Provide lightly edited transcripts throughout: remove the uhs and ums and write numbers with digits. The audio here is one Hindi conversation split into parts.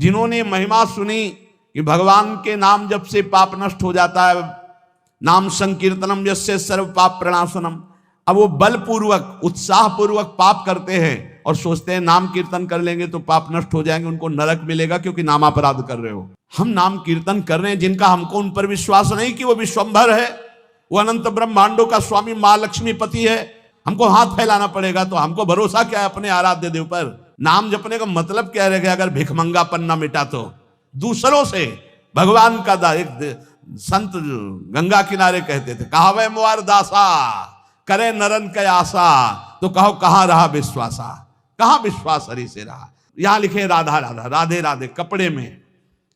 जिन्होंने महिमा सुनी कि भगवान के नाम जप से पाप नष्ट हो जाता है, नाम संकीर्तनम यस्य सर्व पाप प्रणाशनम, अब वो बलपूर्वक उत्साह पूर्वक पाप करते हैं और सोचते हैं नाम कीर्तन कर लेंगे तो पाप नष्ट हो जाएंगे, उनको नरक मिलेगा क्योंकि नाम अपराध कर रहे हो। हम नाम कीर्तन कर रहे हैं जिनका हमको उन पर विश्वास नहीं कि वो विश्वंभर है, वो अनंत ब्रह्मांडों का स्वामी मां लक्ष्मी पति है, हमको हाथ फैलाना पड़ेगा। तो हमको भरोसा क्या है अपने आराध्य देव पर? नाम जपने का मतलब क्या रहेगा? अगर भिखमंगापन ना मिटा तो दूसरों से भगवान का एक संत गंगा किनारे कहते थे, कहावे मुआर दासा करे नरन के आशा, तो कहो कहां रहा विश्वासा, कहां विश्वास हरि से रहा। यहां लिखे राधा राधा राधे राधे कपड़े में,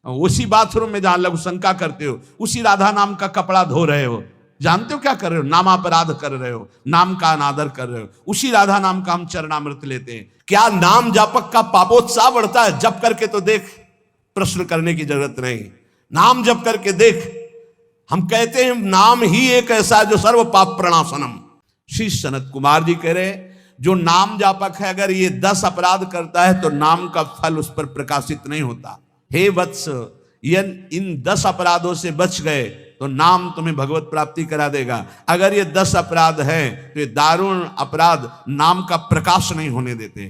उसी बाथरूम में जहां लघु शंका करते हो उसी राधा नाम का कपड़ा धो रहे हो, जानते हो क्या कर रहे हो? नामापराध कर रहे हो, नाम का अनादर कर रहे हो। उसी राधा नाम का हम चरणामृत लेते हैं। क्या नाम जापक का पापोत्साह बढ़ता है? जप करके तो देख, प्रश्न करने की जरूरत नहीं, नाम जप करके देख। हम कहते हैं नाम ही एक ऐसा जो सर्व पाप प्रणाशनम। श्री सनत कुमार जी कह रहे जो नाम जापक है अगर ये 10 अपराध करता है तो नाम का फल उस पर प्रकाशित नहीं होता। हे वत्स, इन 10 अपराधों से बच गए तो नाम तुम्हें भगवत प्राप्ति करा देगा। अगर ये 10 अपराध हैं तो ये दारुण अपराध नाम का प्रकाश नहीं होने देते।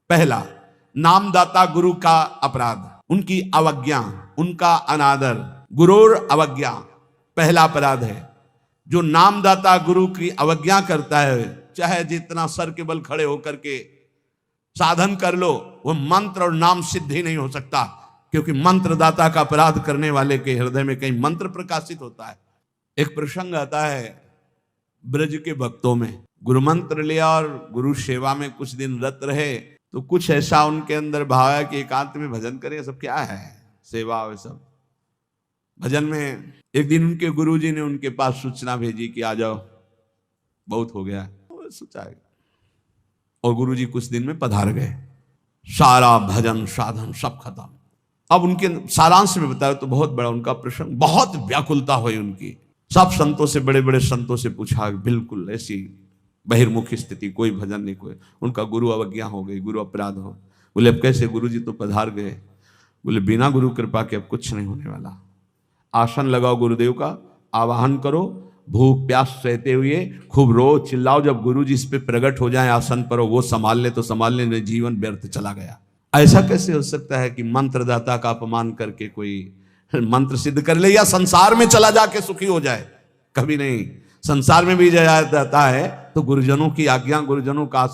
पहला, नामदाता गुरु का अपराध, उनकी अवज्ञा, उनका अनादर, गुरुर अवज्ञा पहला अपराध है। जो नामदाता गुरु की अवज्ञा करता है, चाहे जितना सर के बल खड़े होकर के साधन कर लो, वो मंत्र और नाम सिद्ध ही नहीं हो सकता, क्योंकि मंत्रदाता का अपराध करने वाले के हृदय में कहीं मंत्र प्रकाशित होता है। एक प्रसंग आता है ब्रज के भक्तों में, गुरु मंत्र लिया और गुरु सेवा में कुछ दिन रत रहे तो कुछ ऐसा उनके अंदर भाव है कि एकांत में भजन करें, सब क्या है सेवा और सब भजन में। एक दिन उनके गुरुजी ने उनके पास सूचना भेजी कि आ जाओ, बहुत हो गया, सोचा। और गुरुजी कुछ दिन में पधार गए, सारा भजन साधन सब खत्म। अब उनके सारांश में बताया तो बहुत बड़ा उनका प्रसंग, बहुत व्याकुलता हुई उनकी। सब संतों से, बड़े बड़े संतों से पूछा, बिल्कुल ऐसी बहिर्मुखी स्थिति, कोई भजन नहीं, कोई। उनका गुरु अवज्ञा हो गई, गुरु अपराध हो। बोले अब कैसे? गुरुजी तो पधार गए। बोले बिना गुरु कृपा के अब कुछ नहीं होने वाला। आसन लगाओ गुरुदेव का, आवाहन करो, भूख प्यास सहते हुए खूब रो चिल्लाओ, जब गुरुजी इस पे प्रकट हो जाए आसन पर, वो संभाल ले तो संभाल ले, जीवन व्यर्थ चला गया। ऐसा कैसे हो सकता है कि मंत्रदाता का अपमान करके कोई मंत्र सिद्ध कर ले या संसार में चला जाके सुखी हो जाए? कभी नहीं। संसार में भी जाता है तो गुरुजनों की आज्ञा, गुरुजनों का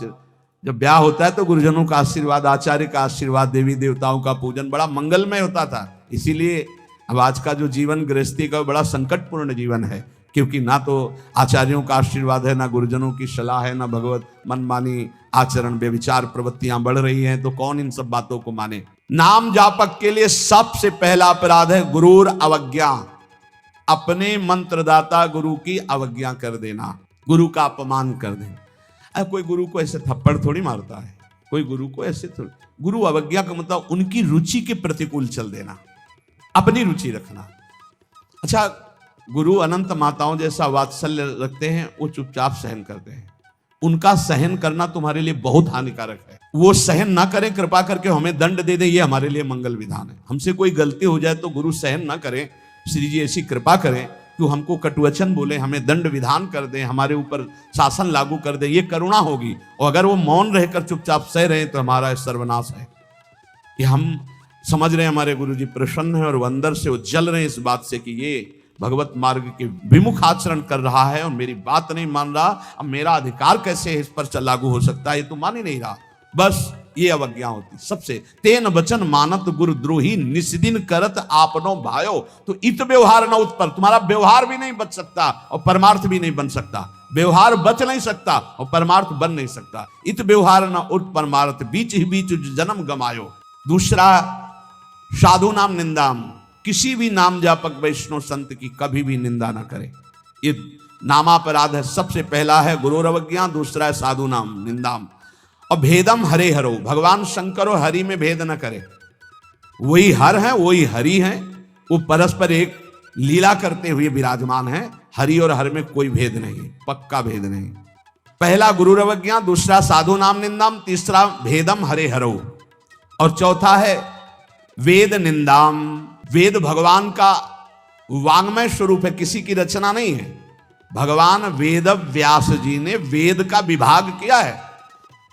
जब ब्याह होता है तो गुरुजनों का आशीर्वाद, आचार्य का आशीर्वाद, देवी देवताओं का पूजन बड़ा मंगलमय होता था। इसीलिए अब आज का जो जीवन गृहस्थी का बड़ा संकटपूर्ण जीवन है, क्योंकि ना तो आचार्यों का आशीर्वाद है, ना गुरुजनों की सलाह है, ना भगवत मनमानी आचरण व्यभिचार प्रवृत्तियां बढ़ रही हैं, तो कौन इन सब बातों को माने। नाम जापक के लिए सबसे पहला अपराध है गुरुर अवज्ञा, अपने मंत्रदाता गुरु की अवज्ञा कर देना, गुरु का अपमान कर देना। कोई गुरु को ऐसे थप्पड़ थोड़ी मारता है, कोई गुरु को ऐसे थोड़ी। गुरु अवज्ञा का मतलब उनकी रुचि के प्रतिकूल चल देना, अपनी रुचि रखना। अच्छा, गुरु अनंत माताओं जैसा वात्सल्य रखते हैं, वो चुपचाप सहन करते हैं। उनका सहन करना तुम्हारे लिए बहुत हानिकारक है। वो सहन ना करें, कृपा करके हमें दंड दे दें, ये हमारे लिए मंगल विधान है। हमसे कोई गलती हो जाए तो गुरु सहन ना करें, श्री जी ऐसी कृपा करें कि हमको कटुवचन बोले, हमें दंड विधान कर दें, हमारे ऊपर शासन लागू कर दें, ये करुणा होगी। और अगर वो मौन रहकर चुपचाप सह रहे तो हमारा सर्वनाश है। कि हम समझ रहे हैं हमारे गुरु जी प्रसन्न है और वो अंदर से वो जल रहे हैं इस बात से कि ये भगवत मार्ग के विमुख आचरण कर रहा है और मेरी बात नहीं मान रहा, अब मेरा अधिकार कैसे इस पर लागू हो सकता है, ये तो मान ही नहीं रहा। बस ये अवज्ञा होती सबसे। तेन वचन मानत गुरु द्रोही निस्दिन करत आपनो भायो, तो इत व्यवहार न उत्पर, तुम्हारा व्यवहार भी नहीं बच सकता और परमार्थ भी नहीं बन सकता। व्यवहार बच नहीं सकता और परमार्थ बन नहीं सकता। इत व्यवहार न उठ परमार्थ, बीच ही बीच जन्म गमायो। दूसरा, साधु नाम निंदाम, किसी भी नाम जापक वैष्णव संत की कभी भी निंदा ना करे। ये नामापराध है। सबसे पहला है गुरु अवज्ञा, दूसरा है साधु नाम निंदाम। और भेदम हरे हरो, भगवान शंकर और हरि में भेद न करे। वही हर है, वही हरि है, वो परस्पर एक लीला करते हुए विराजमान है। हरि और हर में कोई भेद नहीं, पक्का भेद नहीं। पहला गुरु अवज्ञा, दूसरा साधु नाम निंदाम, तीसरा भेदम हरे हरो, और चौथा है वेद निंदाम, वेद भगवान का वांग्मय स्वरूप है, किसी की रचना नहीं है। भगवान वेद व्यास जी ने वेद का विभाग किया है।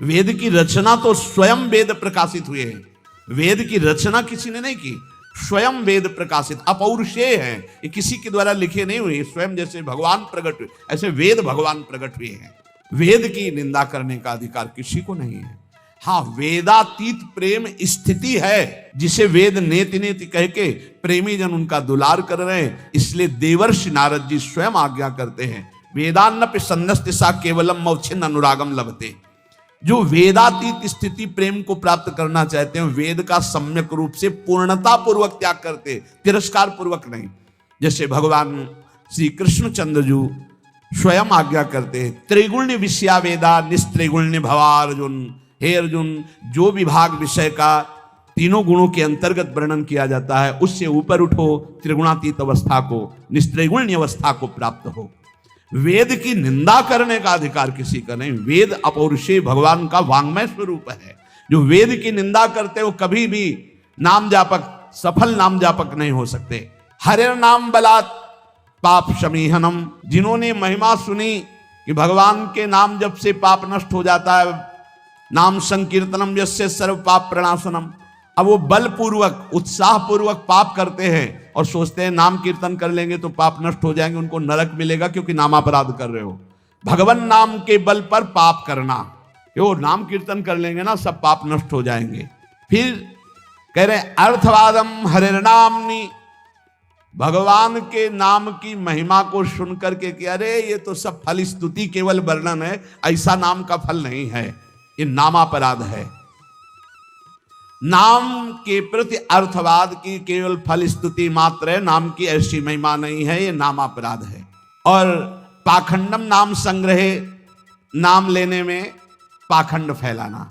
वेद की रचना तो स्वयं वेद प्रकाशित हुए हैं, वेद की रचना किसी ने नहीं की, स्वयं वेद प्रकाशित अपौरुषेय हैं, ये किसी के द्वारा लिखे नहीं हुए, स्वयं जैसे भगवान प्रकट हुए ऐसे वेद भगवान प्रकट हुए हैं। वेद की निंदा करने का अधिकार किसी को नहीं है। हाँ, वेदातीत प्रेम स्थिति है जिसे वेद नेति नेति कह के प्रेमी जन उनका दुलार कर रहे हैं, इसलिए देवर्षि नारद जी स्वयं आज्ञा करते हैं, वेदान्नपि सन्नस्ति सा केवलम मौच्छिन्न अनुरागम लभते। जो वेदातीत स्थिति प्रेम को प्राप्त करना चाहते हैं, वेद का सम्यक रूप से पूर्णता पूर्वक त्याग करते, तिरस्कार पूर्वक नहीं। जैसे भगवान श्री कृष्णचंद्र जी स्वयं आज्ञा करते हैं, त्रिगुण्य विषया वेदा निस्त्रिगुण्य भवा अर्जुन। हे अर्जुन, जो विभाग विषय का तीनों गुणों के अंतर्गत वर्णन किया जाता है, उससे ऊपर उठो, त्रिगुणातीत अवस्था को, निस्त्रिगुण्य अवस्था को प्राप्त हो। वेद की निंदा करने का अधिकार किसी का नहीं। वेद अपौरुषेय भगवान का वांग्मय स्वरूप है। जो वेद की निंदा करते हो कभी भी नाम जापक, सफल नाम जापक नहीं हो सकते। हरे नाम बलात् पाप शमीहनम, जिन्होंने महिमा सुनी कि भगवान के नाम जप से पाप नष्ट हो जाता है, नाम संकीर्तनम यस्य सर्व पाप प्रणाशनम। अब वो बलपूर्वक उत्साह पूर्वक पाप करते हैं और सोचते हैं नाम कीर्तन कर लेंगे तो पाप नष्ट हो जाएंगे, उनको नरक मिलेगा क्योंकि नामापराध कर रहे हो। भगवान नाम के बल पर पाप करना, वो नाम कीर्तन कर लेंगे ना सब पाप नष्ट हो जाएंगे। फिर कह रहे अर्थवादम हरिर्नामनि, भगवान के नाम की महिमा को सुन करके कि अरे ये तो सब फल स्तुति केवल वर्णन है, ऐसा नाम का फल नहीं है, ये नामापराध है। नाम के प्रति अर्थवाद की केवल फल स्तुति मात्र है, नाम की ऐसी महिमा नहीं है, ये नामापराध है। और पाखंडम नाम संग्रहे, नाम लेने में पाखंड फैलाना,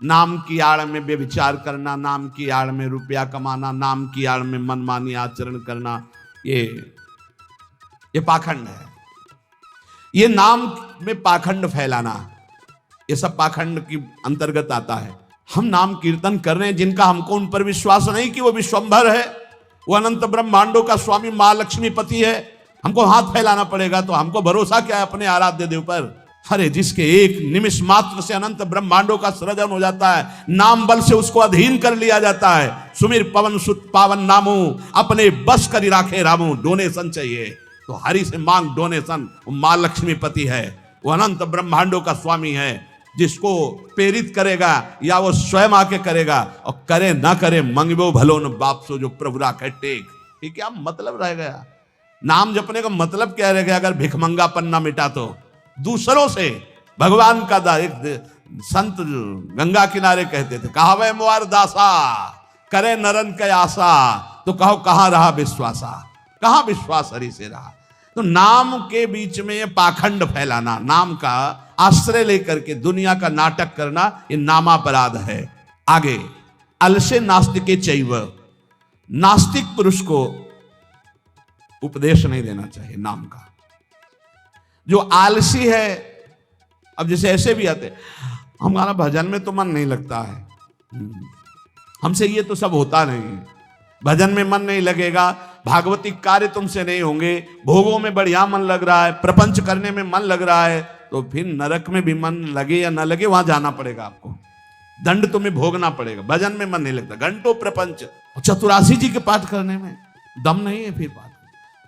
नाम की आड़ में व्यभिचार करना, नाम की आड़ में रुपया कमाना, नाम की आड़ में मनमानी आचरण करना, ये पाखंड है। ये नाम में पाखंड फैलाना, ये सब पाखंड की अंतर्गत आता है। हम नाम कीर्तन कर रहे हैं, जिनका हमको उन पर विश्वास नहीं कि वो विश्वंभर है, वो अनंत ब्रह्मांडों का स्वामी मां लक्ष्मीपति है, हमको हाथ फैलाना पड़ेगा। तो हमको भरोसा क्या है अपने आराध्य देव पर? अरे जिसके एक निमिष मात्र से अनंत ब्रह्मांडों का सृजन हो जाता है, नाम बल से उसको अधीन कर लिया जाता है। सुमिर पवन सुत पावन नामो, अपने बस करी राखे रामो। डोनेशन चाहिए तो हरि से मांग डोनेशन। वो मां लक्ष्मीपति है, वो अनंत ब्रह्मांडों का स्वामी है, जिसको प्रेरित करेगा या वो स्वयं आके करेगा, और करे ना करे मंगबो भलो न बाप सो जो प्रभु राखे टेक। ये क्या मतलब रह गया? नाम जपने का मतलब क्या रह गया अगर भिखमंगापन ना मिटा तो? दूसरों से भगवान का एक संत गंगा किनारे कहते थे, कहावे मुआर दासा करे नरन के आशा, तो कहो कहां रहा विश्वासा, कहां विश्वास हरि से रहा। तो नाम के बीच में ये पाखंड फैलाना, नाम का आश्रय लेकर के दुनिया का नाटक करना, ये नामापराध है। आगे अलसे नास्तिके चैव, नास्तिक पुरुष को उपदेश नहीं देना चाहिए नाम का। जो आलसी है, अब जैसे ऐसे भी आते, हमारा भजन में तो मन नहीं लगता है, हमसे ये तो सब होता नहीं है, भजन में मन नहीं लगेगा, भागवतिक कार्य तुमसे नहीं होंगे, भोगों में बढ़िया मन लग रहा है, प्रपंच करने में मन लग रहा है, तो फिर नरक में भी मन लगे या ना लगे वहां जाना पड़ेगा आपको, दंड तुम्हें भोगना पड़ेगा। भजन में मन नहीं लगता, घंटों प्रपंच, चतुरासी जी के पाठ करने में दम नहीं है, फिर बात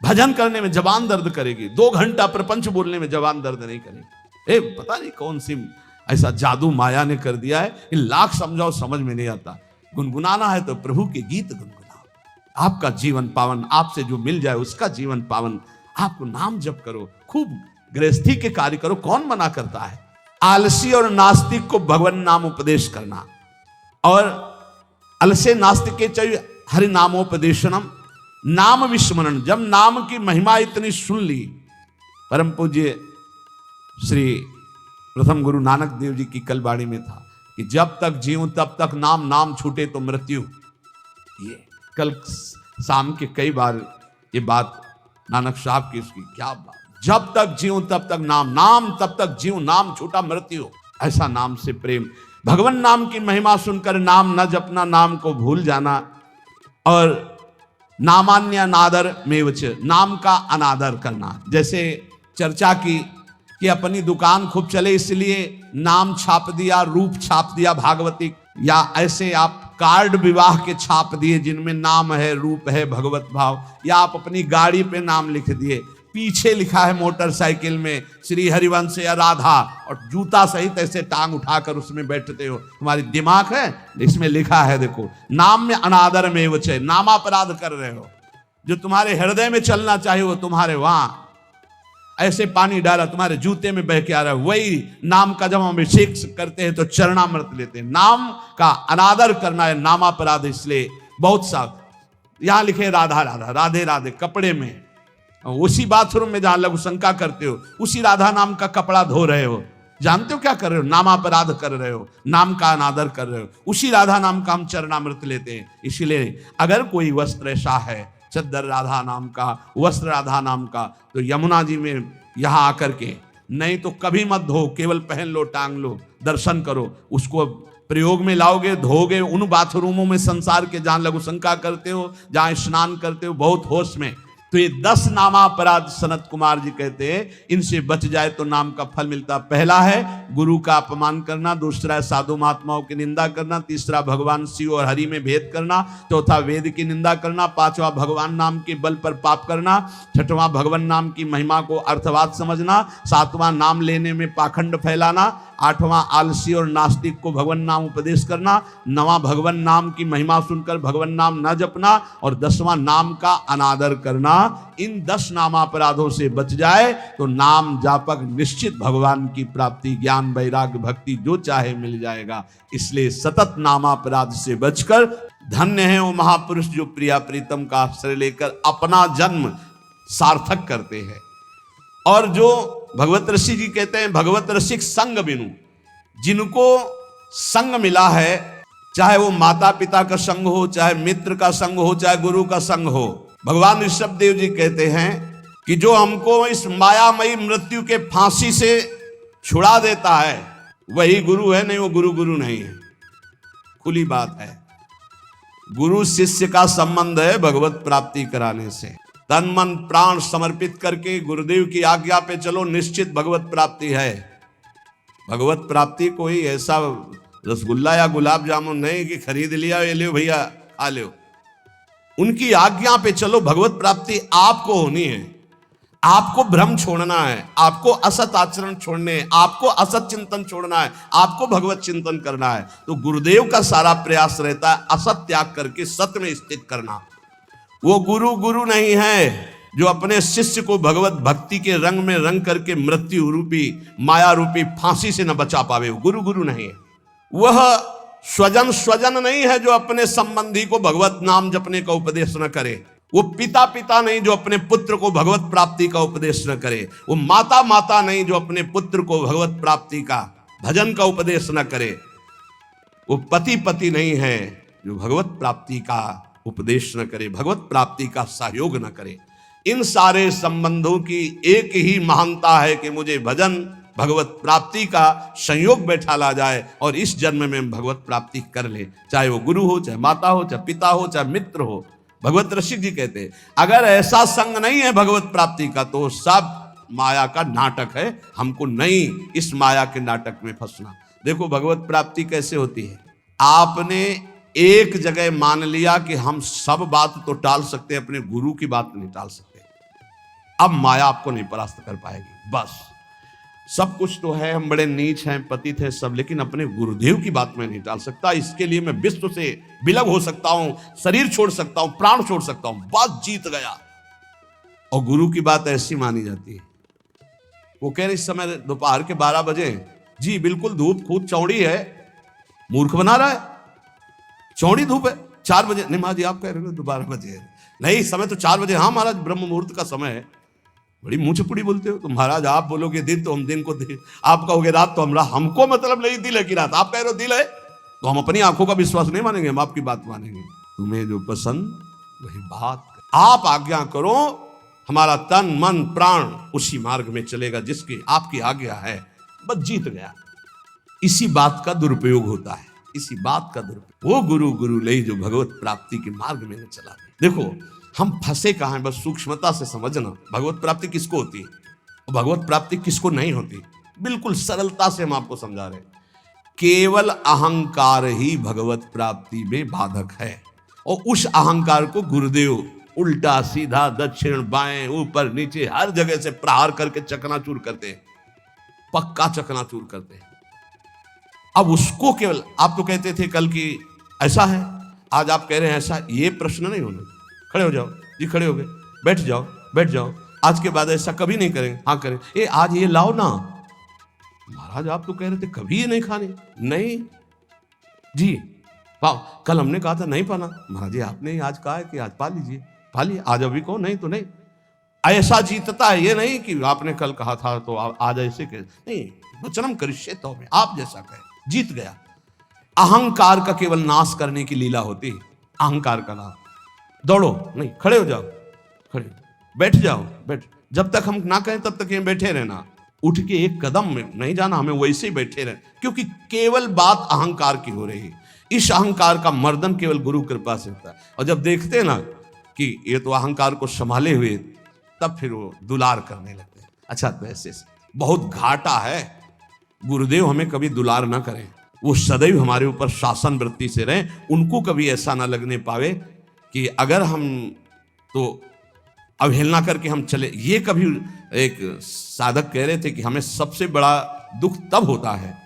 भजन करने में जबान दर्द करेगी, 2 घंटा प्रपंच बोलने में जबान दर्द नहीं करेगी। पता नहीं कौन सी ऐसा जादू माया ने कर दिया है, लाख समझाओ समझ में नहीं आता। गुनगुनाना है तो प्रभु के गीत गुनगुनाओ, आपका जीवन पावन, आपसे जो मिल जाए उसका जीवन पावन। आपको नाम जप करो, खूब गृहस्थी के कार्य करो, कौन मना करता है? आलसी और नास्तिक को भगवान नाम उपदेश करना, और अलसे नास्तिक के चाहिए हरि नामोपदेशनम, नाम विस्मरण। जब नाम की महिमा इतनी सुन ली, परम पूज्य श्री प्रथम गुरु नानक देव जी की कल वाणी में था कि जब तक जीऊं तब तक नाम, नाम छूटे तो मृत्यु। ये कल शाम के कई बार ये बात नानक साहब की, इसकी क्या बात, जब तक जीऊं तब तक नाम, नाम तब तक जीऊं, नाम छूटा मृत्यु। ऐसा नाम से प्रेम, भगवान नाम की महिमा सुनकर नाम न जपना, नाम को भूल जाना, और नामान्य अनादर मेवच, नाम का अनादर करना। जैसे चर्चा की कि अपनी दुकान खूब चले इसलिए नाम छाप दिया, रूप छाप दिया भागवती, या ऐसे आप कार्ड विवाह के छाप दिए जिनमें नाम है, रूप है, भगवत भाव, या आप अपनी गाड़ी पे नाम लिख दिए, पीछे लिखा है मोटरसाइकिल में श्री हरिवंश या राधा, और जूता सहित ऐसे टांग उठाकर उसमें बैठते हो। तुम्हारी दिमाग है, इसमें लिखा है देखो, नाम में अनादर में वच, नामापराध कर रहे हो। जो तुम्हारे हृदय में चलना चाहिए वो तुम्हारे वहां ऐसे पानी डाला तुम्हारे जूते में बह के आ रहा है। वही नाम का जब हम अभिषेक करते हैं तो चरणामृत लेते हैं। नाम का अनादर करना है नामापराध। इसलिए बहुत सा यहां लिखे राधा राधा, राधे राधे कपड़े में, उसी बाथरूम में जहां लघु शंका करते हो उसी राधा नाम का कपड़ा धो रहे हो। जानते हो क्या कर रहे हो? नामापराध कर रहे हो, नाम का अनादर कर रहे हो। उसी राधा नाम का हम चरणामृत लेते हैं। इसलिए अगर कोई वस्त्र ऐसा है चद्दर राधा नाम का, वस्त्र राधा नाम का, तो यमुना जी में यहां आकर के, नहीं तो कभी मत धो, केवल पहन लो, टांग लो, दर्शन करो, उसको प्रयोग में लाओगे, धोगे उन बाथरूमों में संसार के जहां लघु शंका करते हो, जहां स्नान करते हो बहुत होश में। तो ये 10 नामापराध सनत कुमार जी कहते हैं, इनसे बच जाए तो नाम का फल मिलता। पहला है गुरु का अपमान करना, दूसरा है साधु महात्माओं की निंदा करना, तीसरा भगवान शिव और हरि में भेद करना, चौथा वेद की निंदा करना, पांचवा भगवान नाम के बल पर पाप करना, छठवां भगवान नाम की महिमा को अर्थवाद समझना, सातवां नाम लेने में पाखंड फैलाना, आठवां आलसी और नास्तिक को भगवान नाम उपदेश करना, नवां भगवान नाम की महिमा सुनकर भगवान नाम न जपना, और 10वां नाम का अनादर करना। इन 10 नामापराधों से बच जाए तो नाम जापक निश्चित भगवान की प्राप्ति, ज्ञान, वैराग्य, भक्ति जो चाहे मिल जाएगा। इसलिए सतत नामापराध से बचकर धन्य है वो महापुरुष जो प्रिया प्रीतम का आश्रय लेकर अपना जन्म सार्थक करते हैं। और जो भगवत ऋषि जी कहते हैं भगवत रसिक संग बिनु, जिनको संग मिला है, चाहे वो माता पिता का संग हो, चाहे मित्र का संग हो, चाहे गुरु का संग हो। भगवान ऋषभ देव जी कहते हैं कि जो हमको इस मायामयी मृत्यु के फांसी से छुड़ा देता है वही गुरु है, नहीं वो गुरु नहीं है। खुली बात है, गुरु शिष्य का संबंध है भगवत प्राप्ति कराने से। तन मन प्राण समर्पित करके गुरुदेव की आज्ञा पे चलो, निश्चित भगवत प्राप्ति है। भगवत प्राप्ति कोई ऐसा रसगुल्ला या गुलाब जामुन नहीं कि खरीद लिया, ये लो भैया खा लो। उनकी आज्ञा पे चलो, भगवत प्राप्ति आपको होनी है। आपको भ्रम छोड़ना है, आपको असत आचरण छोड़ने हैं, आपको असत चिंतन छोड़ना है, आपको भगवत चिंतन करना है। तो गुरुदेव का सारा प्रयास रहता है असत त्याग करके सत्य में स्थित करना। वो गुरु नहीं है जो अपने शिष्य को भगवत भक्ति के रंग में रंग करके मृत्यु रूपी माया रूपी फांसी से न बचा पावे। गुरु नहीं है। वह स्वजन नहीं है जो अपने संबंधी को भगवत नाम जपने का उपदेश न करे। वो पिता नहीं जो अपने पुत्र को भगवत प्राप्ति का उपदेश न करे। वो माता नहीं जो अपने पुत्र को भगवत प्राप्ति का भजन का उपदेश न करे। वो पति नहीं है जो भगवत प्राप्ति का उपदेश न करे, भगवत प्राप्ति का सहयोग न करे। इन सारे संबंधों की एक ही महानता है कि मुझे भजन भगवत प्राप्ति का संयोग बैठा ला जाए और इस जन्म में भगवत प्राप्ति कर ले, चाहे वो गुरु हो, चाहे माता हो, चाहे पिता हो, चाहे मित्र हो। भगवत ऋषिक जी कहते हैं अगर ऐसा संग नहीं है भगवत प्राप्ति का तो सब माया का नाटक है, हमको नहीं इस माया के नाटक में फंसना। देखो भगवत प्राप्ति कैसे होती है। आपने एक जगह मान लिया कि हम सब बात तो टाल सकते हैं, अपने गुरु की बात नहीं टाल सकते। अब माया आपको नहीं परास्त कर पाएगी। बस सब कुछ तो है, हम बड़े नीच हैं, पतित हैं सब, लेकिन अपने गुरुदेव की बात में नहीं टाल सकता। इसके लिए मैं विश्व से विलग हो सकता हूं, शरीर छोड़ सकता हूं, प्राण छोड़ सकता हूं, बात जीत गया। और गुरु की बात ऐसी मानी जाती है। वो कह रहे इस समय दोपहर के 12 बजे, जी बिल्कुल धूप खूब चौड़ी है, मूर्ख बना रहा है। चौड़ी धूप है, 4 बजे नहीं महाराज जी आप कह रहे हो 12 बजे है। नहीं समय तो 4 बजे। हाँ महाराज ब्रह्म मुहूर्त का समय है। बड़ी मुंह चपुड़ी बोलते हो। तो महाराज आप बोलोगे दिन तो हम दिन को दिन, आप कहोगे रात तो हमरा, हमको मतलब नहीं दिन है कि रात। आप कह रहे हो दिन है तो हम अपनी आंखों का विश्वास नहीं मानेंगे, हम आपकी बात मानेंगे। तुम्हें जो पसंद वही बात, आप आज्ञा करो, हमारा तन मन प्राण उसी मार्ग में चलेगा जिसकी आपकी आज्ञा है। बस जीत गया। इसी बात का दुरुपयोग होता है। इसी बात का दुरुपयोग। वो गुरु गुरु ले जो भगवत प्राप्ति के मार्ग में न चला दे। देखो हम फंसे कहाँ हैं, बस सूक्ष्मता से समझना। भगवत प्राप्ति किसको होती है और भगवत प्राप्ति किसको नहीं होती, बिल्कुल सरलता से हम आपको समझा रहे हैं। केवल अहंकार ही भगवत प्राप्ति में बाधक है, और उस अहंकार को गुरुदेव उल्टा सीधा दक्षिण बाएं ऊपर नीचे हर जगह से प्रहार करके चकनाचूर करते हैं, पक्का चकनाचूर करते हैं। अब उसको केवल, आप तो कहते थे कल कि ऐसा है, आज आप कह रहे हैं ऐसा, ये प्रश्न नहीं होना। खड़े हो जाओ जी, खड़े हो गए, बैठ जाओ बैठ जाओ, आज के बाद ऐसा कभी नहीं करेंगे। हाँ करें, ये आज ये लाओ ना। महाराज आप तो कह रहे थे कभी ये नहीं खाने। नहीं जी, पाओ, कल हमने कहा था नहीं पाना। महाराज जी आपने आज कहा है कि आज पा लीजिए, पा लिया, आज अभी कहो, नहीं तो नहीं। ऐसा जीतता है, ये नहीं कि आपने कल कहा था तो आज ऐसे कह, नहीं, वचनम करिष्ये तो में आप जैसा कहे, जीत गया। अहंकार का केवल नाश करने की लीला होती है, अहंकार का नाश। दौड़ो नहीं, खड़े हो जाओ, खड़े, बैठ जाओ, बैठ, जब तक हम ना कहें तब तक ये बैठे रहना, उठ के एक कदम में नहीं जाना, हमें वैसे ही बैठे रहना, क्योंकि केवल बात अहंकार की हो रही है। इस अहंकार का मर्दन केवल गुरु कृपा से होता है। और जब देखते हैं ना कि ये तो अहंकार को संभाले हुए, तब फिर वो दुलार करने लगते हैं। अच्छा तो ऐसे बहुत घाटा है, गुरुदेव हमें कभी दुलार ना करें, वो सदैव हमारे ऊपर शासन वृत्ति से रहें, उनको कभी ऐसा ना लगने पावे कि अगर हम तो अवहेलना करके हम चले। ये कभी एक साधक कह रहे थे कि हमें सबसे बड़ा दुख तब होता है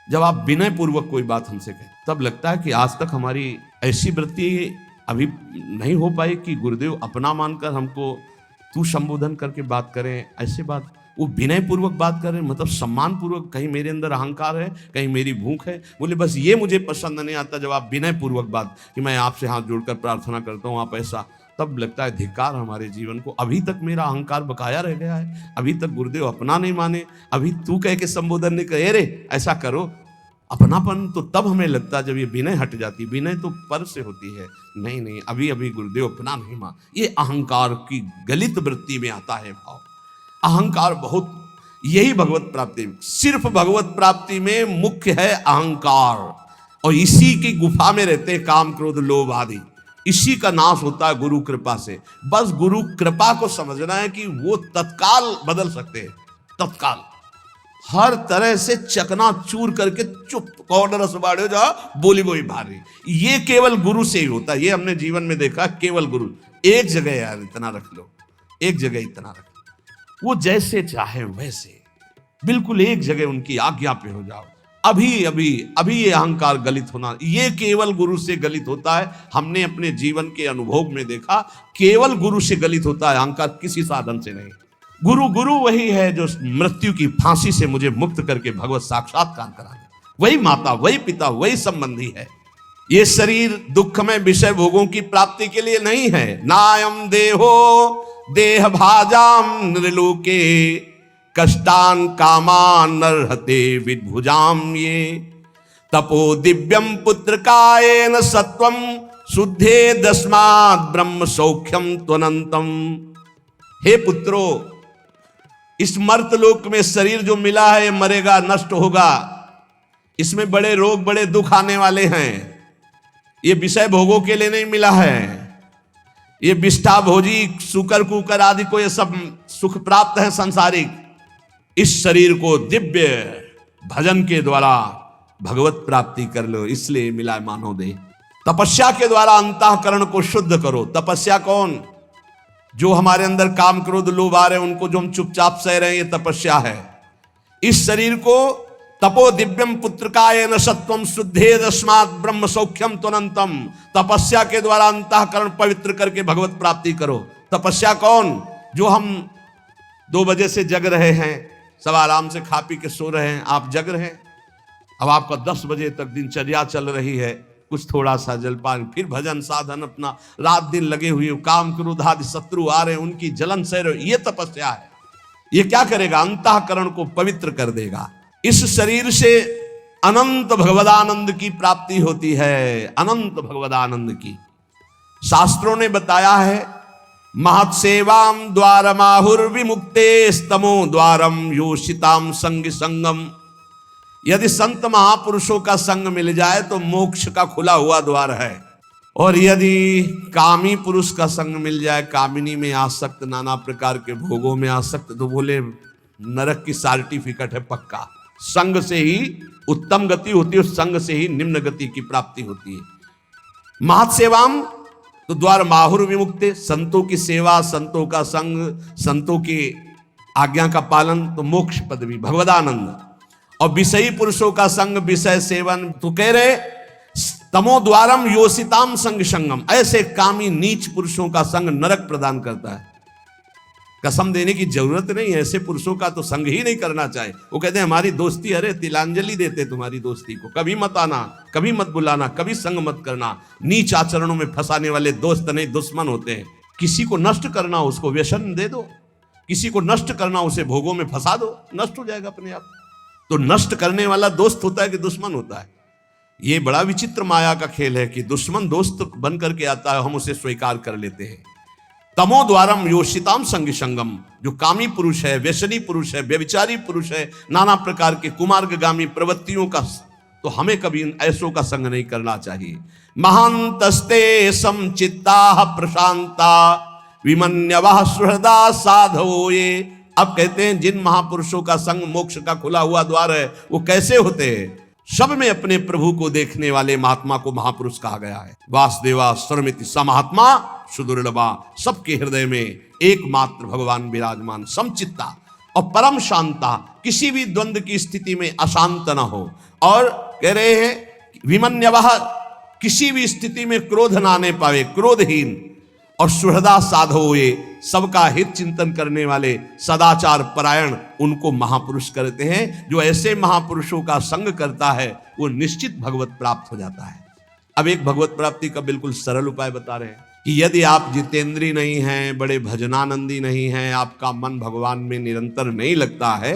जब आप विनय पूर्वक कोई बात हमसे कहें, तब लगता है कि आज तक हमारी ऐसी वृत्ति अभी नहीं हो पाई कि गुरुदेव अपना मानकर हमको तू संबोधन करके बात करें। ऐसे बात वो विनय पूर्वक बात करें, मतलब सम्मान पूर्वक। कहीं मेरे अंदर अहंकार है, कहीं मेरी भूख है। बोले बस ये मुझे पसंद नहीं आता जब आप विनय पूर्वक बात, कि मैं आपसे हाथ जोड़कर प्रार्थना करता हूँ आप ऐसा, तब लगता है धिक्कार हमारे जीवन को। अभी तक मेरा अहंकार बकाया रह गया है, अभी तक गुरुदेव अपना नहीं माने, अभी तू कह के संबोधन नहीं करे, रे ऐसा करो। अपनापन तो तब हमें लगता है जब ये विनय हट जाती। विनय तो पर से होती है, नहीं नहीं, अभी अभी गुरुदेव अपना नहीं मान। ये अहंकार की गलित वृत्ति में आता है भाव। अहंकार बहुत, यही भगवत प्राप्ति, सिर्फ भगवत प्राप्ति में मुख्य है अहंकार, और इसी की गुफा में रहते हैं काम क्रोध लोभ आदि। इसी का नाश होता है गुरु कृपा से। बस गुरु कृपा को समझना है कि वो तत्काल बदल सकते हैं, तत्काल हर तरह से चकना चूर करके चुप कौन रस बाड़े जा बोली बोली भारी। ये केवल गुरु से ही होता है, ये हमने जीवन में देखा। केवल गुरु, एक जगह यार इतना रख लो, एक जगह इतना रख, वो जैसे चाहे वैसे, बिल्कुल एक जगह उनकी आज्ञा पे हो जाओ। अभी अभी अभी ये अहंकार गलित होना, ये केवल गुरु से गलित होता है। हमने अपने जीवन के अनुभव में देखा, केवल गुरु से गलित होता है अहंकार, किसी साधन से नहीं। गुरु वही है जो मृत्यु की फांसी से मुझे मुक्त करके भगवत साक्षात्कार करा दे। वही माता, वही पिता, वही संबंधी है। ये शरीर दुखमय विषय भोगों की प्राप्ति के लिए नहीं है। नायम देहो देह भाजाम नृलोके कष्टान कामान नरहते विद्भुजाम ये तपो दिव्यम पुत्र कायेन सत्वम शुद्धे दस्मात् ब्रह्म सौख्यम त्वनंतम। हे पुत्रो, इस मर्त लोक में शरीर जो मिला है मरेगा, नष्ट होगा। इसमें बड़े रोग, बड़े दुख आने वाले हैं। ये विषय भोगों के लिए नहीं मिला है। ये विष्ठा भोजी सुकर कुकर आदि को ये सब सुख प्राप्त है सांसारिक। इस शरीर को दिव्य भजन के द्वारा भगवत प्राप्ति कर लो, इसलिए मिला है मानव देह। तपस्या के द्वारा अंतःकरण को शुद्ध करो। तपस्या कौन? जो हमारे अंदर काम क्रोध लोभ आ रहे हैं उनको जो हम चुपचाप सह रहे हैं, ये तपस्या है। इस शरीर को तपो दिव्यम पुत्रकायेन सत्वम शुद्धे दस्मात् ब्रह्म सौख्यम त्वनंतम। तपस्या के द्वारा अंतःकरण पवित्र करके भगवत प्राप्ति करो। तपस्या कौन? जो हम 2 बजे से जग रहे हैं, सब आराम से खा पी के सो रहे हैं, आप जग रहे हैं। अब आपका 10 बजे तक दिनचर्या चल रही है, कुछ थोड़ा सा जलपान, फिर भजन साधन, अपना रात दिन लगे हुए, काम क्रोध आदि शत्रु आ रहे हैं उनकी जलन सह रहे, ये तपस्या है। ये क्या करेगा? अंतःकरण को पवित्र कर देगा। इस शरीर से अनंत भगवदानंद की प्राप्ति होती है, अनंत भगवदानंद की। शास्त्रों ने बताया है, महत्सेवाम द्वारमाहुर विमुक्ते स्तमो द्वारम योषिताम संग संगम। यदि संत महापुरुषों का संग मिल जाए तो मोक्ष का खुला हुआ द्वार है, और यदि कामी पुरुष का संग मिल जाए, कामिनी में आसक्त, नाना प्रकार के भोगों में आसक्त, तो बोले नरक की सर्टिफिकेट है पक्का। संग से ही उत्तम गति होती है, संग से ही निम्न गति की प्राप्ति होती है। महत् सेवाम तो द्वार माहुर विमुक्ते, संतों की सेवा, संतों का संग, संतों की आज्ञा का पालन तो मोक्ष पदवी, भगवदानंद। और विषयी पुरुषों का संग, विषय सेवन तो कह रहे तमो द्वारम योसिताम संग संगम, ऐसे कामी नीच पुरुषों का संग नरक प्रदान करता है। कसम देने की जरूरत नहीं, ऐसे पुरुषों का तो संग ही नहीं करना चाहिए। वो कहते हैं हमारी दोस्ती, अरे तिलांजलि देते तुम्हारी दोस्ती को, कभी मत आना, कभी मत बुलाना, कभी संग मत करना। नीच आचरणों में फंसाने वाले दोस्त नहीं दुश्मन होते हैं। किसी को नष्ट करना, उसको व्यसन दे दो, किसी को नष्ट करना, उसे भोगों में फंसा दो, नष्ट हो जाएगा अपने आप। तो नष्ट करने वाला दोस्त होता है कि दुश्मन होता है? ये बड़ा विचित्र माया का खेल है कि दुश्मन दोस्त बन करके आता है, हम उसे स्वीकार कर लेते हैं। तमो द्वारम योषिताम संग संगम, जो कामी पुरुष है, व्यसनी पुरुष है, व्यभिचारी पुरुष है, नाना प्रकार के कुमार्गगामी प्रवृत्तियों का, तो हमें कभी ऐसों का संग नहीं करना चाहिए। महांतस्ते समचित्ता प्रशांता विमन्यवः सुहृदा साधो, ये अब कहते हैं जिन महापुरुषों का संग मोक्ष का खुला हुआ द्वार है, वो कैसे होते हैं? सब में अपने प्रभु को देखने वाले महात्मा को महापुरुष कहा गया है। वासुदेवा सर्वमिति स महात्मा सुदुर्लभा, सबके हृदय में एकमात्र भगवान विराजमान, समचित्ता और परम शांता, किसी भी द्वंद्व की स्थिति में अशांत न हो। और कह रहे हैं विमन्यवः, किसी भी स्थिति में क्रोध ना आने पावे, क्रोधहीन। और सुहृदा साधो, ये सबका हित चिंतन करने वाले, सदाचार परायण, उनको महापुरुष करते हैं। जो ऐसे महापुरुषों का संग करता है वो निश्चित भगवत प्राप्त हो जाता है। अब एक भगवत प्राप्ति का बिल्कुल सरल उपाय बता रहे हैं कि यदि आप जितेंद्री नहीं हैं, बड़े भजनानंदी नहीं हैं, आपका मन भगवान में निरंतर नहीं लगता है,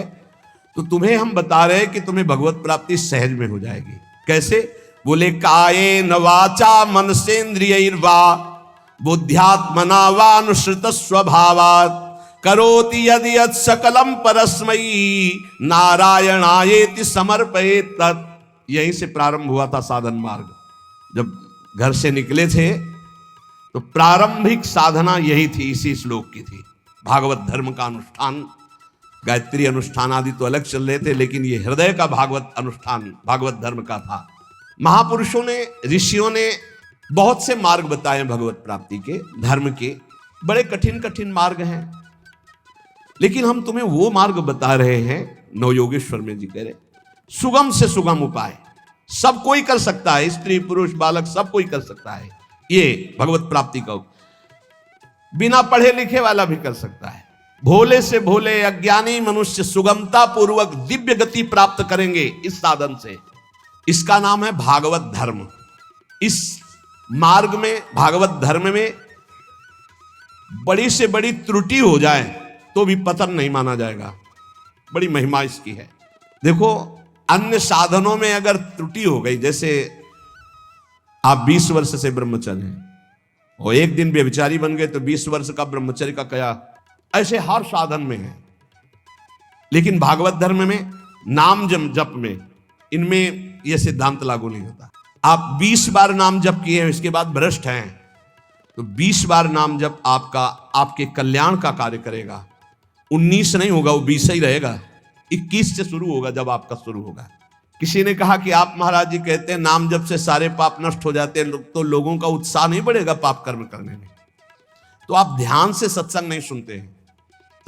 तो तुम्हें हम बता रहे हैं कि तुम्हें भगवत प्राप्ति सहज में हो जाएगी। कैसे? बोले कायेन वाचा मनसेन्द्रियैर्वा बुद्ध्यात्मना वानुसृत स्वभावात् करोति यदि यत् सकलम परस्मै नारायणायेति समर्पयेत् तत्। यहीं से प्रारंभ हुआ था साधन मार्ग। जब घर से निकले थे तो प्रारंभिक साधना यही थी, इसी श्लोक की थी। भागवत धर्म का अनुष्ठान, गायत्री अनुष्ठान आदि तो अलग चल रहे थे, लेकिन ये हृदय का भागवत अनुष्ठान भागवत धर्म का था। महापुरुषों ने, ऋषियों ने बहुत से मार्ग बताए भगवत प्राप्ति के, धर्म के बड़े कठिन कठिन मार्ग हैं, लेकिन हम तुम्हें वो मार्ग बता रहे हैं। नवयोगेश्वर में जी कह रहे सुगम से सुगम उपाय, सब कोई कर सकता है, स्त्री पुरुष बालक सब कोई कर सकता है। ये भगवत प्राप्ति का बिना पढ़े लिखे वाला भी कर सकता है। भोले से भोले अज्ञानी मनुष्य सुगमता पूर्वक दिव्य गति प्राप्त करेंगे इस साधन से। इसका नाम है भागवत धर्म। इस मार्ग में, भागवत धर्म में बड़ी से बड़ी त्रुटि हो जाए तो भी पतन नहीं माना जाएगा। बड़ी महिमा इसकी है। देखो, अन्य साधनों में अगर त्रुटि हो गई, जैसे आप 20 वर्ष से ब्रह्मचर्य हैं और एक दिन व्यभिचारी बन गए तो 20 वर्ष का ब्रह्मचर्य का क्या, ऐसे हर साधन में है। लेकिन भागवत धर्म में, नाम जप में, इनमें यह सिद्धांत लागू नहीं होता। आप 20 बार नाम जप किए हैं, इसके बाद भ्रष्ट हैं, तो 20 बार नाम जप आपका, आपके कल्याण का कार्य करेगा। 19 नहीं होगा, वो 20 ही रहेगा। 21 से शुरू होगा जब आपका शुरू होगा। किसी ने कहा कि आप महाराज जी कहते हैं नाम जप से सारे पाप नष्ट हो जाते हैं, तो लोगों का उत्साह नहीं बढ़ेगा पाप कर्म करने में। तो आप ध्यान से सत्संग नहीं सुनते हैं,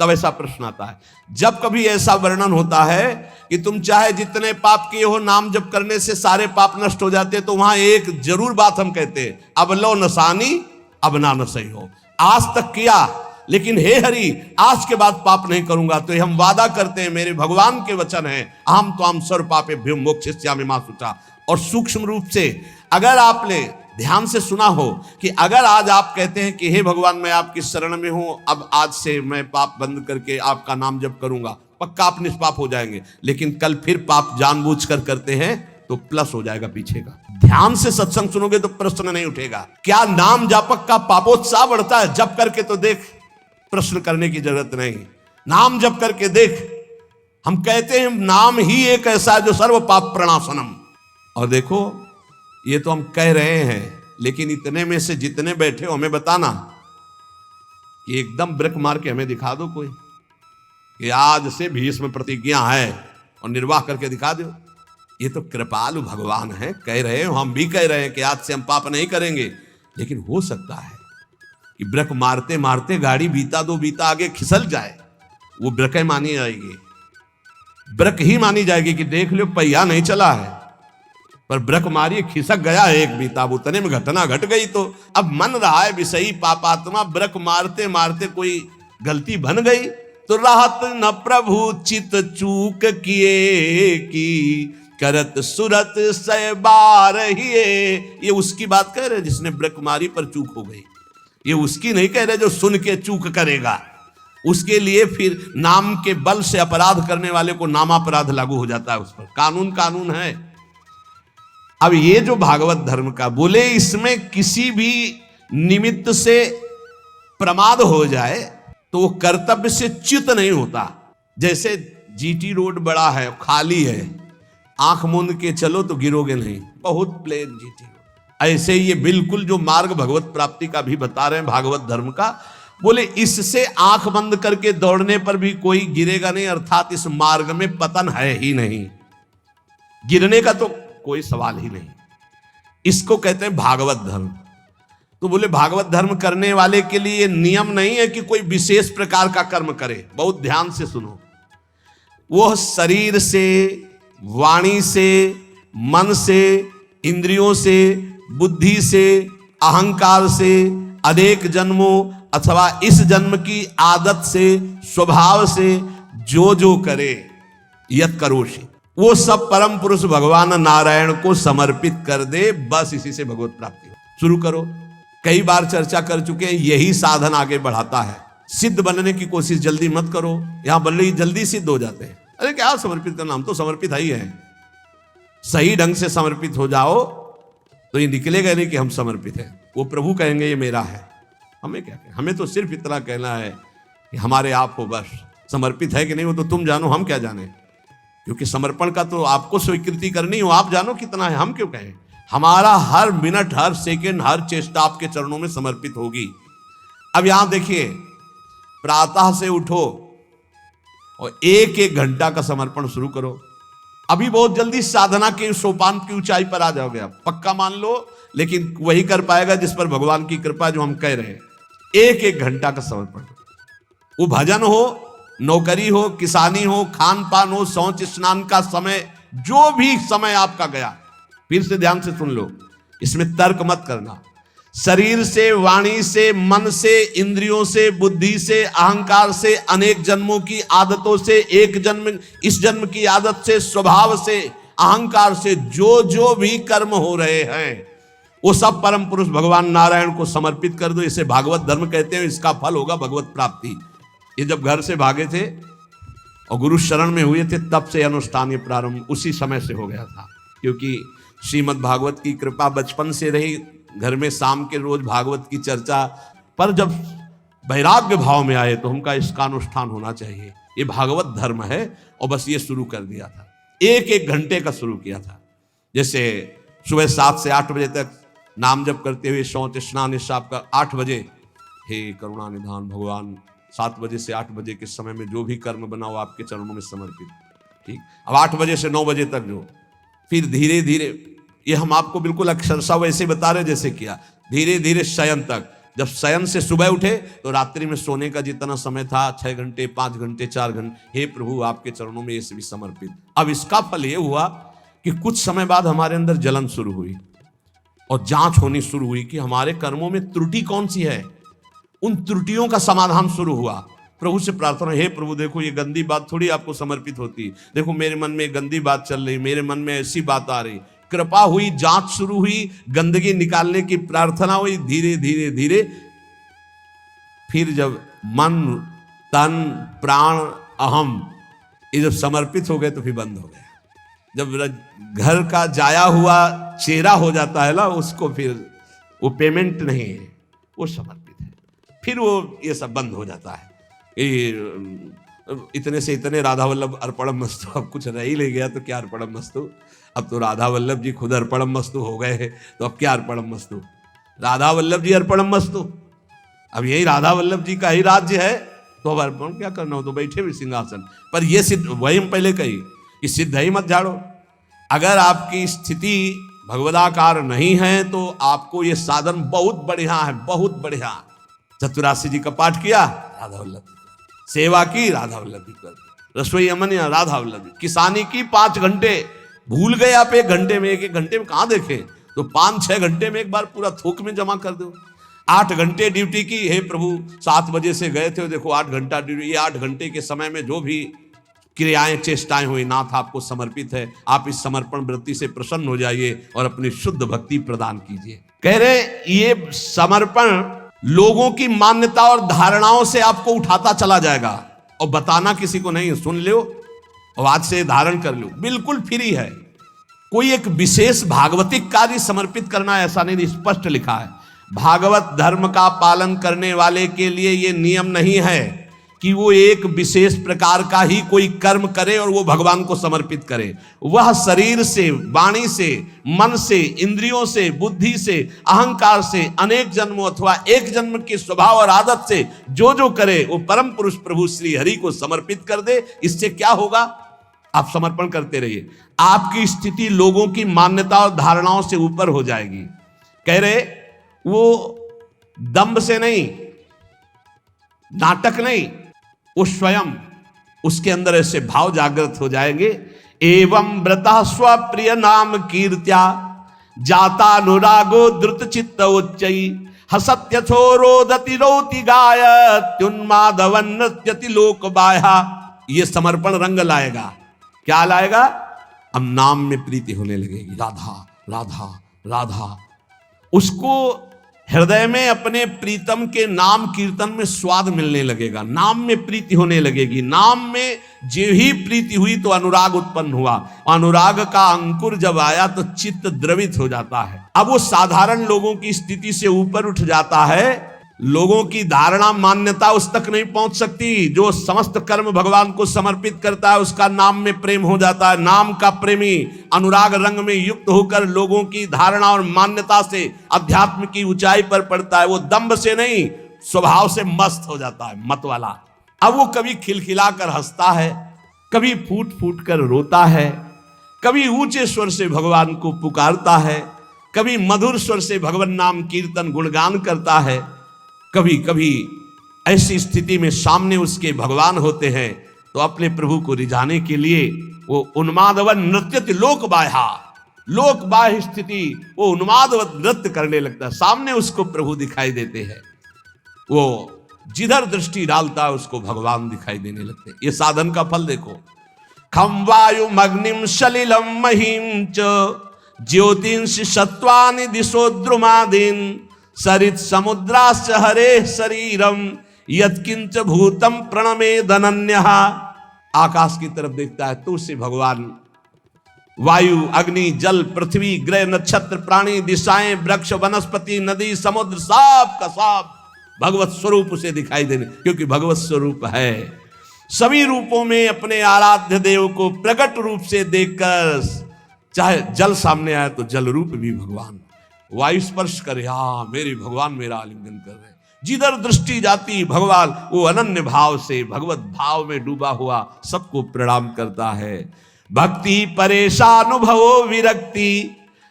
तब ऐसा प्रश्न आता है। जब कभी ऐसा वर्णन होता है कि तुम चाहे जितने पाप किए हो, नाम जप करने से सारे पाप नष्ट हो जाते हैं, तो वहां एक जरूर बात हम कहते हैं, अब लो नसानी अब ना नसई हो। आज तक किया, लेकिन हे हरि आज के बाद पाप नहीं करूंगा। तो हम वादा करते हैं, मेरे भगवान के वचन है, अहम त्वाम सर्व पापेभ्यो मोक्षयिष्यामि मा शुचा। और सूक्ष्म रूप से अगर आपने ध्यान से सुना हो कि अगर आज आप कहते हैं कि हे भगवान मैं आपकी शरण में हूं, अब आज से मैं पाप बंद करके आपका नाम जप करूंगा, पक्का आप निष्पाप हो जाएंगे। लेकिन कल फिर पाप जानबूझकर करते हैं तो प्लस हो जाएगा पीछे का। ध्यान से सत्संग सुनोगे तो प्रश्न नहीं उठेगा। क्या नाम जापक का पापोत्साह बढ़ता है? जप करके तो देख, प्रश्न करने की जरूरत नहीं। नाम जप करके देख, हम कहते हैं नाम ही एक ऐसा है जो सर्व पाप प्रणाशनम। और देखो ये तो हम कह रहे हैं, लेकिन इतने में से जितने बैठे हो हमें बताना कि एकदम ब्रेक मार के हमें दिखा दो कोई कि आज से भीष्म प्रतिज्ञा है और निर्वाह करके दिखा दो। ये तो कृपालु भगवान है, कह रहे हो, हम भी कह रहे हैं कि आज से हम पाप नहीं करेंगे। लेकिन हो सकता है कि ब्रेक मारते मारते गाड़ी बीता दो बीता आगे खिसल जाए, वो ब्रेक मानी जाएगी, ब्रेक ही मानी जाएगी कि देख लो पहिया नहीं चला है, पर ब्रेक मारी खिसक गया एक बीता, उतने में घटना घट गई। तो अब मन रहा है विषयी पापात्मा, ब्रेक मारते मारते कोई गलती बन गई तो राहत न प्रभु चित चूक किए की करत सुरत सै बार ही। ये उसकी बात कह रहे जिसने ब्रेक मारी पर चूक हो गई, ये उसकी नहीं कह रहे जो सुन के चूक करेगा। उसके लिए फिर नाम के बल से अपराध करने वाले को नामापराध लागू हो जाता है उस पर। कानून कानून है। अब ये जो भागवत धर्म का बोले, इसमें किसी भी निमित्त से प्रमाद हो जाए तो वो कर्तव्य से च्युत नहीं होता। जैसे जीटी रोड बड़ा है, खाली है, आंख मूंद के चलो तो गिरोगे नहीं, बहुत प्लेन जीटी रोड। ऐसे ये बिल्कुल जो मार्ग भगवत प्राप्ति का भी बता रहे हैं भागवत धर्म का, बोले इससे आंख बंद करके दौड़ने पर भी कोई गिरेगा नहीं, अर्थात इस मार्ग में पतन है ही नहीं, गिरने का तो कोई सवाल ही नहीं। इसको कहते हैं भागवत धर्म। तो बोले भागवत धर्म करने वाले के लिए नियम नहीं है कि कोई विशेष प्रकार का कर्म करे। बहुत ध्यान से सुनो, वो शरीर से, वाणी से, मन से, इंद्रियों से, बुद्धि से, अहंकार से, अनेक जन्मों अथवा इस जन्म की आदत से, स्वभाव से जो जो करे यत करोषि, वो सब परम पुरुष भगवान नारायण को समर्पित कर दे, बस इसी से भगवत प्राप्ति हो। शुरू करो। कई बार चर्चा कर चुके हैं, यही साधन आगे बढ़ाता है। सिद्ध बनने की कोशिश जल्दी मत करो, यहां बल्कि जल्दी सिद्ध हो जाते हैं। अरे क्या समर्पित करना, हम तो समर्पित ही है। सही ढंग से समर्पित हो जाओ तो ये निकलेगा नहीं कि हम समर्पित हैं। वो प्रभु कहेंगे ये मेरा है। हमें क्या कहें, हमें तो सिर्फ इतना कहना है कि हमारे आप हो, बस। समर्पित है कि नहीं वो तो तुम जानो, हम क्या जाने, क्योंकि समर्पण का तो आपको स्वीकृति करनी हो, आप जानो कितना है, हम क्यों कहें। हमारा हर मिनट, हर सेकंड, हर चेष्टा आपके चरणों में समर्पित होगी। अब यहां देखिए, प्रातः से उठो और एक एक घंटा का समर्पण शुरू करो। अभी बहुत जल्दी साधना के सोपान की ऊंचाई पर आ जाओगे आप, पक्का मान लो। लेकिन वही कर पाएगा जिस पर भगवान की कृपा, जो हम कह रहे हैं। एक एक घंटा का समर्पण, वो भजन हो, नौकरी हो, किसानी हो, खान पान हो, शौच स्नान का समय, जो भी समय आपका गया, फिर से ध्यान से सुन लो, इसमें तर्क मत करना। शरीर से, वाणी से, मन से, इंद्रियों से, बुद्धि से, अहंकार से, अनेक जन्मों की आदतों से, एक जन्म, इस जन्म की आदत से, स्वभाव से, अहंकार से जो जो भी कर्म हो रहे हैं वो सब परम पुरुष भगवान नारायण को समर्पित कर दो। इसे भागवत धर्म कहते हैं। इसका फल होगा भगवत प्राप्ति। ये जब घर से भागे थे और गुरु शरण में हुए थे, तब से अनुष्ठान ये प्रारंभ उसी समय से हो गया था। क्योंकि श्रीमद् भागवत की कृपा बचपन से रही, घर में शाम के रोज भागवत की चर्चा, पर जब वैराग्य भाव में आए तो हमका इसका अनुष्ठान होना चाहिए, ये भागवत धर्म है। और बस ये शुरू कर दिया था, एक एक घंटे का शुरू किया था। जैसे सुबह 7 से 8 बजे तक नाम जप करते हुए शौच स्नान इस आपका 8 बजे, हे करुणा निधान भगवान, 7 बजे से 8 बजे के समय में जो भी कर्म बनाओ आपके चरणों में समर्पित। ठीक, अब 8 बजे से 9 बजे तक जो, फिर धीरे धीरे, ये हम आपको बिल्कुल अक्षरशः वैसे बता रहे जैसे किया, धीरे धीरे शयन तक। जब शयन से सुबह उठे तो रात्रि में सोने का जितना समय था, 6 घंटे, 5 घंटे, 4 घंटे, हे प्रभु आपके चरणों में ये भी समर्पित। अब इसका फल ये हुआ कि कुछ समय बाद हमारे अंदर जलन शुरू हुई और जांच होनी शुरू हुई कि हमारे कर्मों में त्रुटि कौन सी है। उन त्रुटियों का समाधान शुरू हुआ। प्रभु से प्रार्थना, हे प्रभु देखो ये गंदी बात थोड़ी आपको समर्पित होती, देखो मेरे मन में गंदी बात चल रही, मेरे मन में ऐसी बात आ रही। कृपा हुई, जांच शुरू हुई, गंदगी निकालने की प्रार्थना हुई। धीरे धीरे धीरे फिर जब मन, तन, प्राण, अहम ये जब समर्पित हो गए तो फिर बंद हो गया। जब घर का जाया हुआ चेहरा हो जाता है ना, उसको फिर वो पेमेंट नहीं है, वो समर्पित है, फिर वो ये सब बंद हो जाता है। ये इतने से इतने राधा वल्लभ अर्पणम मस्तु, अब कुछ रह ही ले गया तो क्या अर्पणम मस्तु, अब तो राधा वल्लभ जी खुद अर्पणम मस्तु हो गए हैं, तो अब क्या अर्पणम मस्तु, राधा वल्लभ जी अर्पणम मस्तु। अब यही राधा वल्लभ जी का ही राज्य है, तो अब अर्पण क्या करना हो, तो बैठे भी सिंहासन पर। ये सिद्ध, वही हम पहले कही कि सिद्ध ही मत झाड़ो। अगर आपकी स्थिति भगवदाकार नहीं है तो आपको ये साधन बहुत बढ़िया है, बहुत बढ़िया। चतुरासी जी का पाठ किया, राधा वल्लभ जी कर, सेवा की, राधा वल्लभ जी कर, रसोई अमन या राधा वल्लभ जी, किसानी की 5 घंटे, भूल गए आप 1 घंटे में, 1 घंटे में कहां देखें, तो 5-6 घंटे में एक बार पूरा थोक में जमा कर दो। 8 घंटे ड्यूटी की, हे प्रभु 7 बजे से गए थे, देखो 8 घंटा ड्यूटी, ये 8 घंटे के समय में जो भी क्रियाएं चेष्टाएं हुई, नाथ आपको समर्पित है, आप इस समर्पण वृत्ति से प्रसन्न हो जाइए और अपनी शुद्ध भक्ति प्रदान कीजिए। कह रहे ये समर्पण लोगों की मान्यता और धारणाओं से आपको उठाता चला जाएगा, और बताना किसी को नहीं, सुन लो और आज से धारण कर लो, बिल्कुल फ्री है। कोई एक विशेष भागवतिक कार्य समर्पित करना ऐसा नहीं, स्पष्ट लिखा है। भागवत धर्म का पालन करने वाले के लिए यह नियम नहीं है कि वो एक विशेष प्रकार का ही कोई कर्म करे और वो भगवान को समर्पित करे। वह शरीर से, वाणी से, मन से, इंद्रियों से, बुद्धि से, अहंकार से, अनेक जन्मों अथवा एक जन्म के स्वभाव और आदत से जो जो करे वो परम पुरुष प्रभु श्री हरि को समर्पित कर दे। इससे क्या होगा, आप समर्पण करते रहिए, आपकी स्थिति लोगों की मान्यता और धारणाओं से ऊपर हो जाएगी। कह रहे वो दंभ से नहीं, नाटक नहीं, वो स्वयं उसके अंदर ऐसे भाव जागृत हो जाएंगे। एवं व्रता स्वप्रिय नाम कीर्त्या जाता अनुरागो द्रुत चित्त उच्चई हसत्य छोरोदति रोति गायत्युन्मादवन नृत्यति लोक बाह्या। ये समर्पण रंग लाएगा, क्या लाएगा, अब नाम में प्रीति होने लगेगी, राधा राधा राधा। उसको हृदय में अपने प्रीतम के नाम कीर्तन में स्वाद मिलने लगेगा, नाम में प्रीति होने लगेगी। नाम में जो ही प्रीति हुई तो अनुराग उत्पन्न हुआ, अनुराग का अंकुर जब आया तो चित्त द्रवित हो जाता है। अब वो साधारण लोगों की स्थिति से ऊपर उठ जाता है, लोगों की धारणा मान्यता उस तक नहीं पहुंच सकती। जो समस्त कर्म भगवान को समर्पित करता है उसका नाम में प्रेम हो जाता है। नाम का प्रेमी अनुराग रंग में युक्त होकर लोगों की धारणा और मान्यता से अध्यात्म की ऊंचाई पर पड़ता है। वो दंभ से नहीं, स्वभाव से मस्त हो जाता है, मत वाला। अब वो कभी खिलखिला कर हंसता है, कभी फूट फूट कर रोता है, कभी ऊंचे स्वर से भगवान को पुकारता है, कभी मधुर स्वर से भगवान नाम कीर्तन गुणगान करता है। कभी कभी ऐसी स्थिति में सामने उसके भगवान होते हैं तो अपने प्रभु को रिझाने के लिए वो उन्मादवन नृत्यति लोक बाह्या, लोक बाह्य स्थिति वो उन्मादवत नृत्य करने लगता है। सामने उसको प्रभु दिखाई देते हैं, वो जिधर दृष्टि डालता है उसको भगवान दिखाई देने लगते हैं। ये साधन का फल देखो। खम वायु मग्निम सलिलम महिम च ज्योतिंष सत्वानि दिशो द्रुमादीन सरित समुद्राश्च हरे शरीरम यत्किंच भूतम प्रणमे धनन्यः। आकाश की तरफ देखता है तो उससे भगवान वायु, अग्नि, जल, पृथ्वी, ग्रह, नक्षत्र, प्राणी, दिशाएं, वृक्ष, वनस्पति, नदी, समुद्र, सब का सब भगवत स्वरूप उसे दिखाई देने, क्योंकि भगवत स्वरूप है। सभी रूपों में अपने आराध्य देव को प्रकट रूप से देखकर, चाहे जल सामने आए तो जल रूप भी भगवान, वायु स्पर्श करे, हाँ मेरे भगवान मेरा आलिंगन कर रहे। जिधर दृष्टि जाती भगवान वो अनन्य भाव से भगवत भाव में डूबा हुआ सबको प्रणाम करता है। भक्ति परेशानुभवो विरक्ति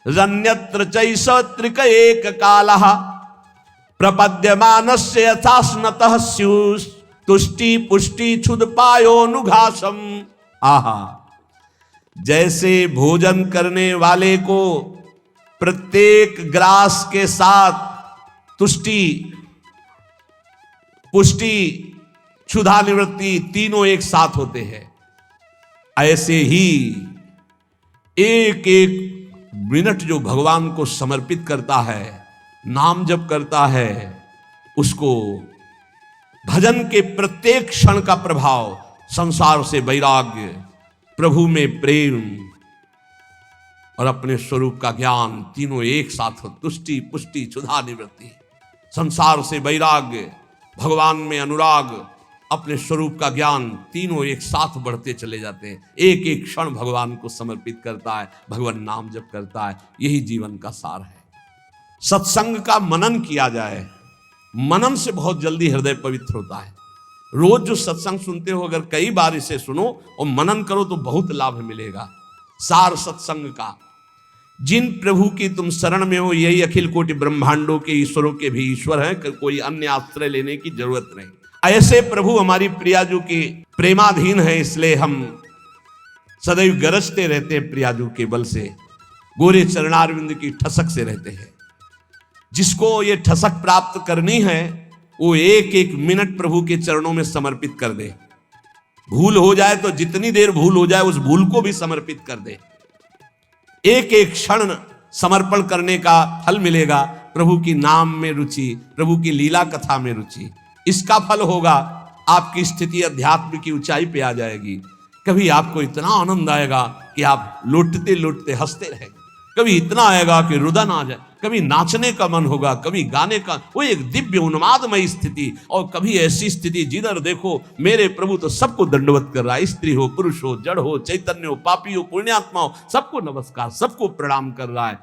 रन्यत्र चैष त्रिक एक कालः प्रपद्यमानस्य यथा स्नतः स्युस् तुष्टि पुष्टि क्षुदपायोनुघासम। आहा, जैसे भोजन करने वाले को प्रत्येक ग्रास के साथ तुष्टि, पुष्टि, क्षुधा निवृत्ति तीनों एक साथ होते हैं, ऐसे ही एक एक मिनट जो भगवान को समर्पित करता है, नाम जप करता है, उसको भजन के प्रत्येक क्षण का प्रभाव, संसार से वैराग्य, प्रभु में प्रेम और अपने स्वरूप का ज्ञान तीनों एक साथ हो। तुष्टि, पुष्टि, क्षुधा निवृत्ति, संसार से वैराग्य, भगवान में अनुराग, अपने स्वरूप का ज्ञान तीनों एक साथ बढ़ते चले जाते हैं। एक एक क्षण भगवान को समर्पित करता है, भगवान नाम जप करता है। यही जीवन का सार है। सत्संग का मनन किया जाए, मनन से बहुत जल्दी हृदय पवित्र होता है। रोज जो सत्संग सुनते हो, अगर कई बार इसे सुनो और मनन करो तो बहुत लाभ मिलेगा। सार सत्संग का, जिन प्रभु की तुम शरण में हो, यही अखिल कोटि ब्रह्मांडों के ईश्वरों के भी ईश्वर हैं, कोई अन्य आश्रय लेने की जरूरत नहीं। ऐसे प्रभु हमारी प्रियाजू के प्रेमाधीन है, इसलिए हम सदैव गरजते रहते हैं प्रियाजू के बल से, गोरे चरणारविंद की ठसक से रहते हैं। जिसको ये ठसक प्राप्त करनी है वो एक एक मिनट प्रभु के चरणों में समर्पित कर दे। भूल हो जाए तो जितनी देर भूल हो जाए उस भूल को भी समर्पित कर दे। एक एक क्षण समर्पण करने का फल मिलेगा। प्रभु की नाम में रुचि, प्रभु की लीला कथा में रुचि, इसका फल होगा आपकी स्थिति अध्यात्म की ऊंचाई पे आ जाएगी। कभी आपको इतना आनंद आएगा कि आप लौटते लौटते हंसते रहेंगे। कभी इतना आएगा कि रुदन आ जाए, कभी नाचने का मन होगा, कभी गाने का, वो एक दिव्य उन्मादमय स्थिति। और कभी ऐसी स्थिति जिधर देखो मेरे प्रभु तो सबको दंडवत कर रहा है, स्त्री हो, पुरुष हो, जड़ हो, चैतन्य हो, पापी हो, पुण्यात्मा हो, सबको नमस्कार, सबको प्रणाम कर रहा है।